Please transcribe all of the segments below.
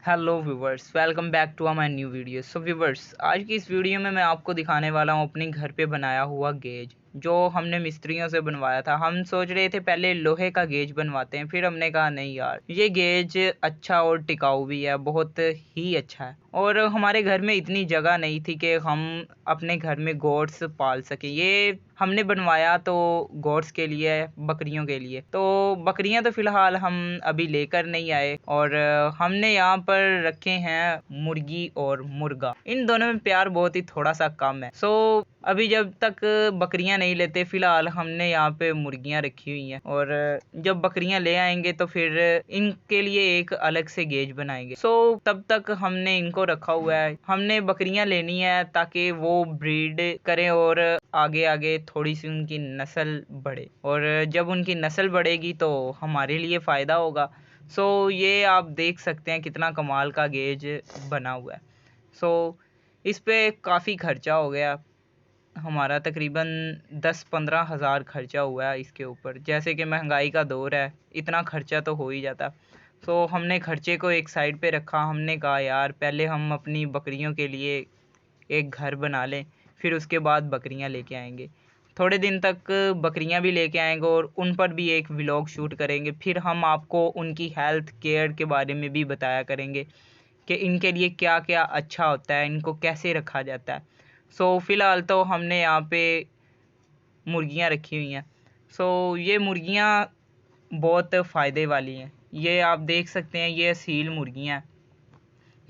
Hello viewers, welcome back to my new video. So viewers, आज की इस video में मैं आपको दिखाने वाला हूँ अपने घर पे बनाया हुआ गेज, जो हमने मिस्त्रियों से बनवाया था। हम सोच रहे थे पहले लोहे का गेज बनवाते हैं, फिर हमने कहा नहीं यार, ये गेज अच्छा और टिकाऊ भी है, बहुत ही अच्छा है। और हमारे घर में इतनी जगह नहीं थी कि हम अपने घर में गोट्स पाल सकें। ये हमने बनवाया तो गोट्स के लिए, बकरियों के लिए। तो बकरियां तो फिलहाल हम अभी लेकर नहीं आए, और हमने यहाँ पर रखे हैं मुर्गी और मुर्गा। इन दोनों में प्यार बहुत ही थोड़ा सा कम है। अभी जब तक बकरियां नहीं लेते, फिलहाल हमने यहाँ पे मुर्गियां रखी हुई हैं, और जब बकरियां ले आएंगे तो फिर इनके लिए एक अलग से गेज बनाएंगे। तब तक हमने इनको रखा हुआ है। हमने बकरियां लेनी है ताकि वो ब्रीड करें और आगे आगे थोड़ी सी उनकी नस्ल बढ़े, और जब उनकी नस्ल बढ़ेगी तो हमारे लिए फ़ायदा होगा। ये आप देख सकते हैं कितना कमाल का गेज बना हुआ है। इस पे काफ़ी खर्चा हो गया हमारा, तकरीबन 10-15 हज़ार खर्चा हुआ है इसके ऊपर। जैसे कि महंगाई का दौर है, इतना खर्चा तो हो ही जाता। हमने खर्चे को एक साइड पे रखा। हमने कहा यार, पहले हम अपनी बकरियों के लिए एक घर बना लें, फिर उसके बाद बकरियां लेके आएंगे। थोड़े दिन तक बकरियां भी लेके आएंगे और उन पर भी एक व्लॉग शूट करेंगे। फिर हम आपको उनकी हेल्थ केयर के बारे में भी बताया करेंगे कि इनके लिए क्या क्या अच्छा होता है, इनको कैसे रखा जाता है। फ़िलहाल तो हमने यहाँ पे मुर्गियाँ रखी हुई हैं। ये मुर्गियाँ बहुत फ़ायदे वाली हैं। ये आप देख सकते हैं, ये असील मुर्गियाँ हैं।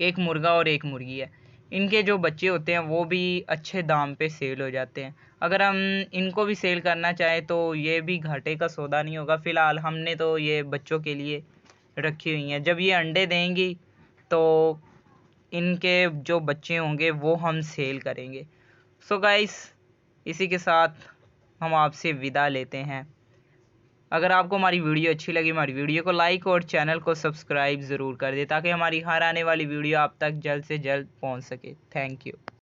एक मुर्गा और एक मुर्गी है। इनके जो बच्चे होते हैं वो भी अच्छे दाम पे सेल हो जाते हैं। अगर हम इनको भी सेल करना चाहें तो ये भी घाटे का सौदा नहीं होगा। फ़िलहाल हमने तो ये बच्चों के लिए रखी हुई हैं। जब ये अंडे देंगी तो इनके जो बच्चे होंगे वो हम सेल करेंगे। गाइस, इसी के साथ हम आपसे विदा लेते हैं। अगर आपको हमारी वीडियो अच्छी लगी, हमारी वीडियो को लाइक और चैनल को सब्सक्राइब ज़रूर कर दें, ताकि हमारी हर आने वाली वीडियो आप तक जल्द से जल्द पहुंच सके। Thank you.